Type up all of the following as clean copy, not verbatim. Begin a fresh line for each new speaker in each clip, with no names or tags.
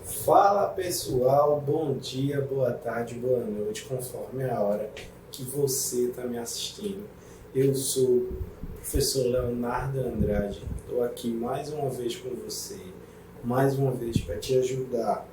Fala pessoal, bom dia, boa tarde, boa noite, conforme a hora que você está me assistindo. Eu sou o professor Leonardo Andrade, estou aqui mais uma vez com você, mais uma vez para te ajudar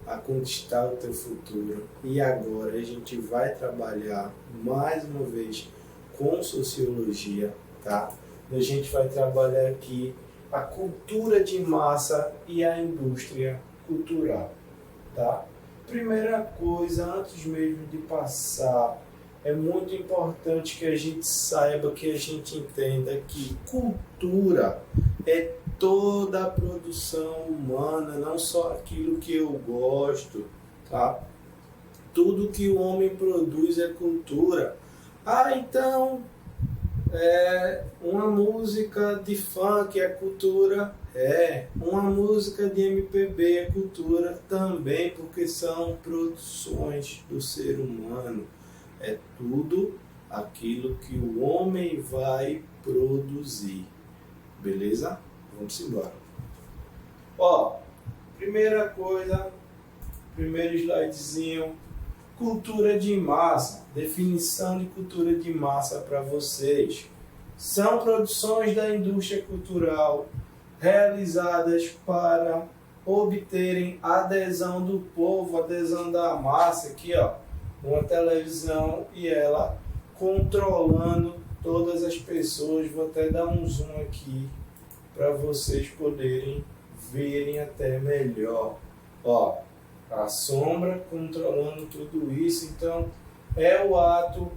a conquistar o teu futuro. E agora a gente vai trabalhar mais uma vez com sociologia, tá? A gente vai trabalhar aqui a cultura de massa e a indústria cultural, tá? Primeira coisa, antes mesmo de passar, é muito importante que a gente saiba, que a gente entenda que cultura é toda a produção humana, não só aquilo que eu gosto, tá? Tudo que o homem produz é cultura. Então, uma música de funk é cultura? Uma música de MPB é cultura também, porque são produções do ser humano. É tudo aquilo que o homem vai produzir. Beleza? Vamos embora. Primeira coisa, primeiro slidezinho, cultura de massa. Definição de cultura de massa para vocês. São produções da indústria cultural realizadas para obterem adesão do povo, adesão da massa. Aqui, uma televisão e ela controlando todas as pessoas. Vou até dar um zoom aqui para vocês poderem verem até melhor. A sombra controlando tudo isso. Então, é o ato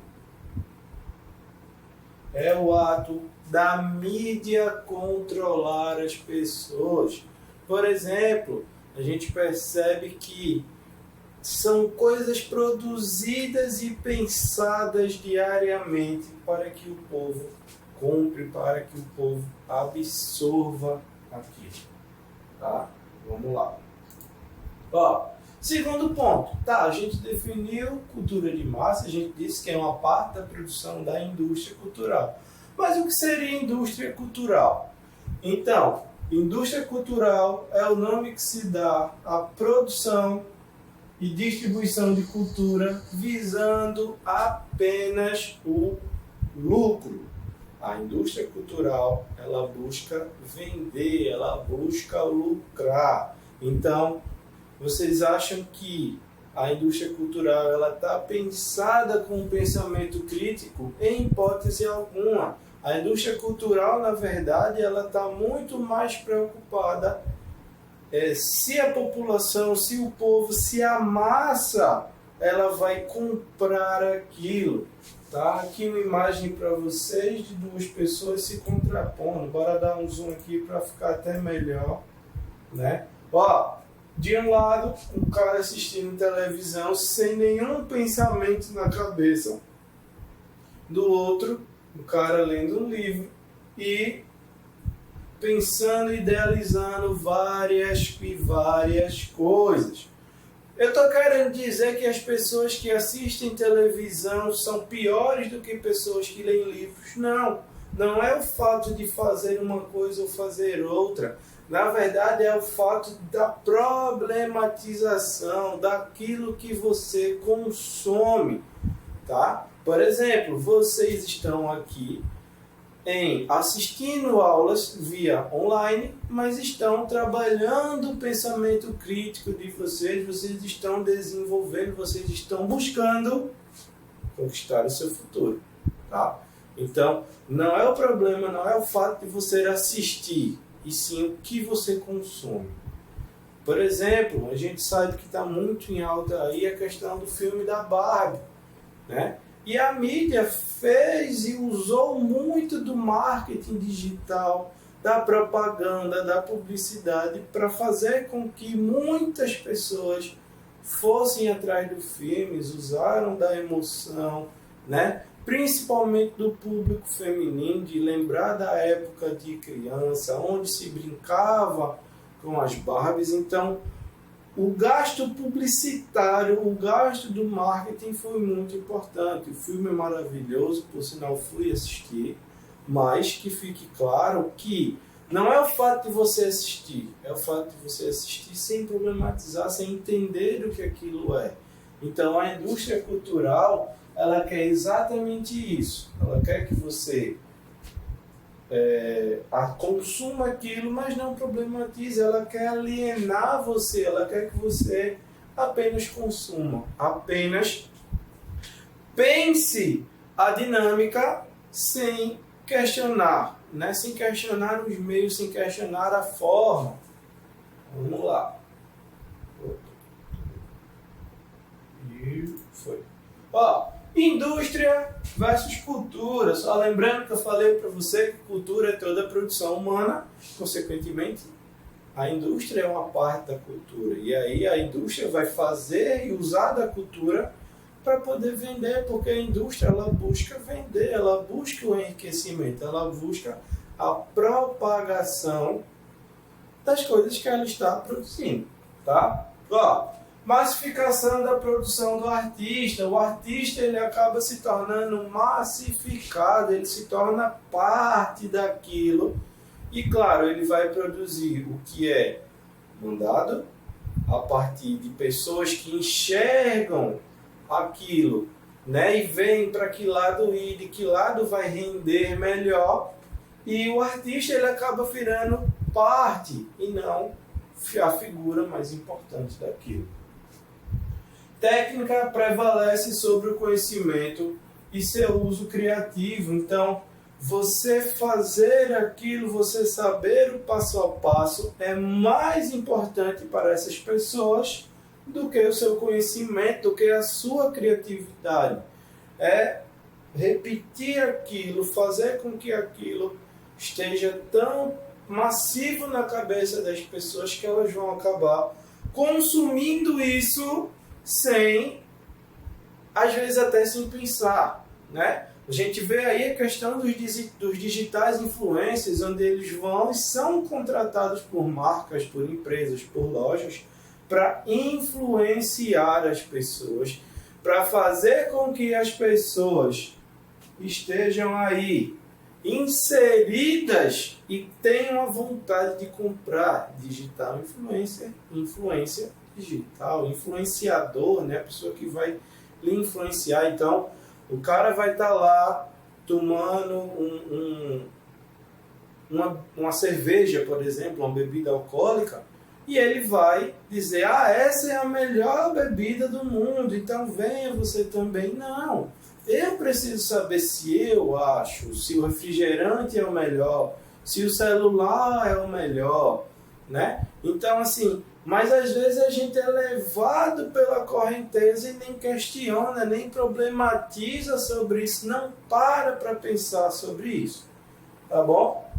da mídia controlar as pessoas. Por exemplo, a gente percebe que são coisas produzidas e pensadas diariamente para que o povo compre, para que o povo absorva aquilo. Tá? Vamos lá. Segundo ponto, a gente definiu cultura de massa, a gente disse que é uma parte da produção da indústria cultural. Mas o que seria indústria cultural? Então, indústria cultural é o nome que se dá à produção e distribuição de cultura visando apenas o lucro. A indústria cultural, ela busca vender, ela busca lucrar. Então, vocês acham que a indústria cultural ela está pensada com um pensamento crítico? Em hipótese alguma. A indústria cultural, na verdade, ela está muito mais preocupada se a população, se o povo, se a massa, ela vai comprar aquilo. Tá? Aqui uma imagem para vocês de duas pessoas se contrapondo. Bora dar um zoom aqui para ficar até melhor, né? De um lado, um cara assistindo televisão sem nenhum pensamento na cabeça. Do outro, um cara lendo um livro e pensando, idealizando várias e várias coisas. Eu estou querendo dizer que as pessoas que assistem televisão são piores do que pessoas que leem livros? Não. Não é o fato de fazer uma coisa ou fazer outra. Na verdade, é o fato da problematização daquilo que você consome, tá? Por exemplo, vocês estão aqui assistindo aulas via online, mas estão trabalhando o pensamento crítico de vocês estão desenvolvendo, vocês estão buscando conquistar o seu futuro, tá? Então, não é o problema, não é o fato de você assistir, e sim o que você consome. Por exemplo, a gente sabe que está muito em alta aí a questão do filme da Barbie, né? E a mídia fez e usou muito do marketing digital, da propaganda, da publicidade, para fazer com que muitas pessoas fossem atrás do filme, usaram da emoção, né? Principalmente do público feminino, de lembrar da época de criança, onde se brincava com as Barbies. Então, o gasto publicitário, o gasto do marketing foi muito importante. O filme é maravilhoso, por sinal fui assistir, mas que fique claro que Não é o fato de você assistir, é o fato de você assistir sem problematizar, sem entender o que aquilo é. Então a indústria cultural, ela quer exatamente isso. Ela quer que você consuma aquilo, mas não problematize. Ela quer alienar você, ela quer que você apenas consuma, apenas pense a dinâmica sem questionar, né? Sem questionar os meios, sem questionar a forma. Vamos lá. E foi. Ó, indústria versus cultura. Só lembrando que eu falei para você que cultura é toda a produção humana, consequentemente, a indústria é uma parte da cultura. E aí a indústria vai fazer e usar da cultura para poder vender, porque a indústria ela busca vender, ela busca o enriquecimento, ela busca a propagação das coisas que ela está produzindo, tá? Ó, massificação da produção do artista. O artista ele acaba se tornando massificado, ele se torna parte daquilo e, claro, ele vai produzir o que é mandado a partir de pessoas que enxergam aquilo, né? E veem para que lado ir, de que lado vai render melhor, e o artista ele acaba virando parte e não a figura mais importante daquilo. Técnica prevalece sobre o conhecimento e seu uso criativo. Então, você fazer aquilo, você saber o passo a passo é mais importante para essas pessoas do que o seu conhecimento, do que a sua criatividade. É repetir aquilo, fazer com que aquilo esteja tão massivo na cabeça das pessoas que elas vão acabar consumindo isso sem, às vezes até sem pensar, né? A gente vê aí a questão dos digitais influencers, onde eles vão e são contratados por marcas, por empresas, por lojas, para influenciar as pessoas, para fazer com que as pessoas estejam aí inseridas e tenham a vontade de comprar. Digital influência digital, influenciador, né? A pessoa que vai lhe influenciar. Então, o cara vai estar lá tomando uma cerveja, por exemplo, uma bebida alcoólica, e ele vai dizer, essa é a melhor bebida do mundo, então venha você também. Não, eu preciso saber se eu acho, se o refrigerante é o melhor, se o celular é o melhor, né? Então, assim, mas às vezes a gente é levado pela correnteza e nem questiona, nem problematiza sobre isso, não para pensar sobre isso, tá bom?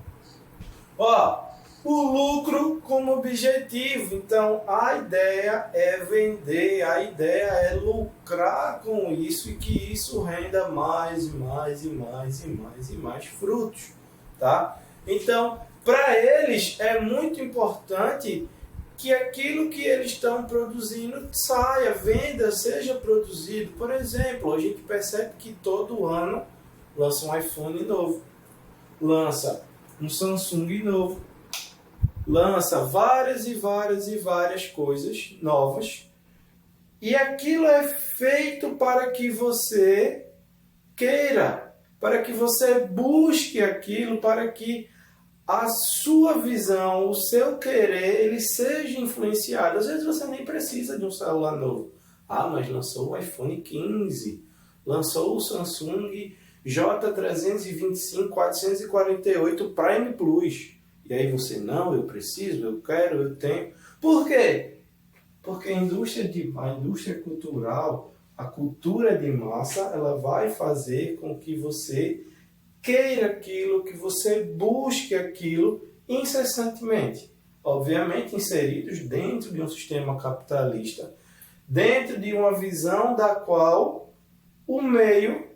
Ó, o lucro como objetivo. Então, a ideia é vender, a ideia é lucrar com isso e que isso renda mais e mais e mais e mais e mais frutos, tá? Então, para eles é muito importante que aquilo que eles estão produzindo saia, venda, seja produzido. Por exemplo, a gente percebe que todo ano lança um iPhone novo, lança um Samsung novo, lança várias e várias e várias coisas novas, e aquilo é feito para que você queira, para que você busque aquilo, para que a sua visão, o seu querer, ele seja influenciado. Às vezes você nem precisa de um celular novo. Mas lançou o iPhone 15, lançou o Samsung J325 448 Prime Plus. E aí você, não, eu preciso, eu quero, eu tenho. Por quê? Porque a indústria cultural, a cultura de massa, ela vai fazer com que você queira aquilo, que você busque aquilo incessantemente. Obviamente inseridos dentro de um sistema capitalista, dentro de uma visão da qual o meio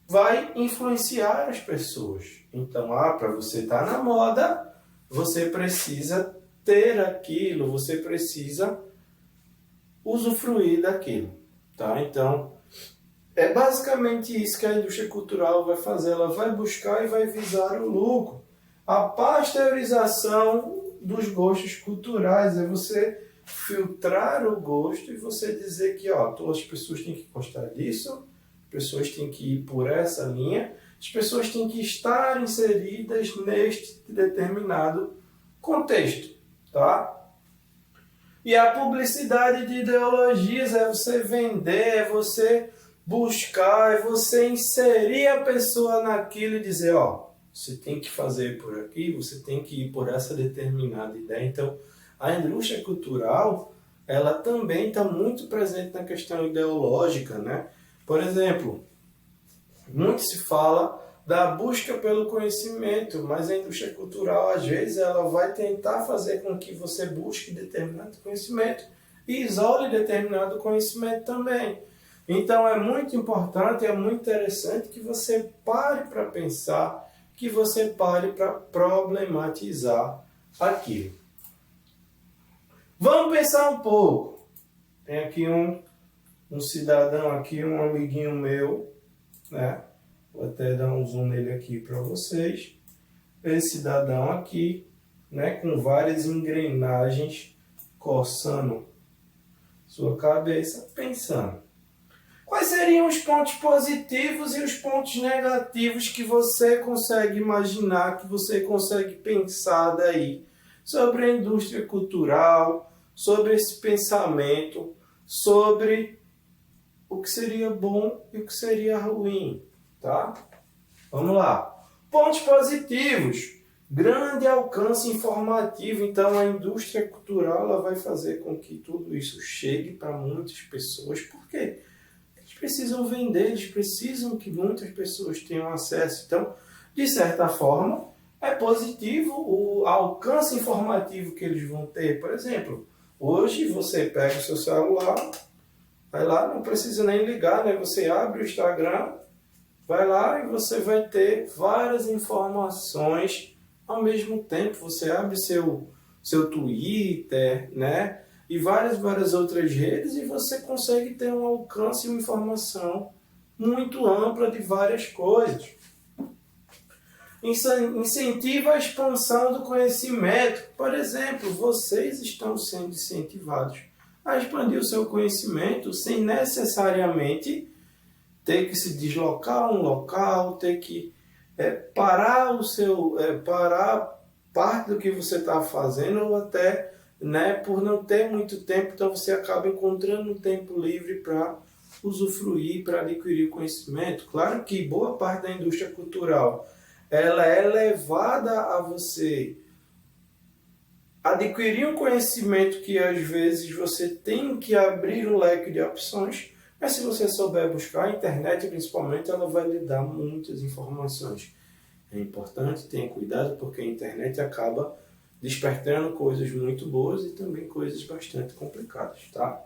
vai influenciar as pessoas. Então, para você estar na moda, você precisa ter aquilo, você precisa usufruir daquilo, tá? Então, é basicamente isso que a indústria cultural vai fazer. Ela vai buscar e vai visar o lucro. A pasteurização dos gostos culturais é você filtrar o gosto e você dizer que todas as pessoas têm que gostar disso, as pessoas têm que ir por essa linha, as pessoas têm que estar inseridas neste determinado contexto, tá? E a publicidade de ideologias é você vender, é você buscar, é você inserir a pessoa naquilo e dizer, você tem que fazer por aqui, você tem que ir por essa determinada ideia. Então, a indústria cultural, ela também está muito presente na questão ideológica, né? Por exemplo, muito se fala da busca pelo conhecimento, mas a indústria cultural, às vezes, ela vai tentar fazer com que você busque determinado conhecimento e isole determinado conhecimento também. Então, é muito importante, é muito interessante que você pare para pensar, que você pare para problematizar aquilo. Vamos pensar um pouco. Tem aqui um cidadão aqui, um amiguinho meu, né? Vou até dar um zoom nele aqui para vocês. Esse cidadão aqui, né, com várias engrenagens coçando sua cabeça, pensando. Quais seriam os pontos positivos e os pontos negativos que você consegue imaginar, que você consegue pensar daí sobre a indústria cultural, sobre esse pensamento, sobre o que seria bom e o que seria ruim, tá? Vamos lá. Pontos positivos. Grande alcance informativo. Então, a indústria cultural ela vai fazer com que tudo isso chegue para muitas pessoas. Por quê? Eles precisam vender, eles precisam que muitas pessoas tenham acesso. Então, de certa forma, é positivo o alcance informativo que eles vão ter. Por exemplo, hoje você pega o seu celular, vai lá, não precisa nem ligar, né? Você abre o Instagram, vai lá e você vai ter várias informações ao mesmo tempo. Você abre seu Twitter, né? E várias outras redes e você consegue ter um alcance e uma informação muito ampla de várias coisas. Incentiva a expansão do conhecimento. Por exemplo, vocês estão sendo incentivados a expandir o seu conhecimento sem necessariamente ter que se deslocar a um local, ter que parar parte do que você está fazendo ou até, né, por não ter muito tempo, então você acaba encontrando um tempo livre para usufruir, para adquirir conhecimento. Claro que boa parte da indústria cultural ela é levada a você adquirir um conhecimento que às vezes você tem que abrir um leque de opções, mas se você souber buscar, a internet principalmente, ela vai lhe dar muitas informações. É importante, tenha cuidado, porque a internet acaba despertando coisas muito boas e também coisas bastante complicadas, tá?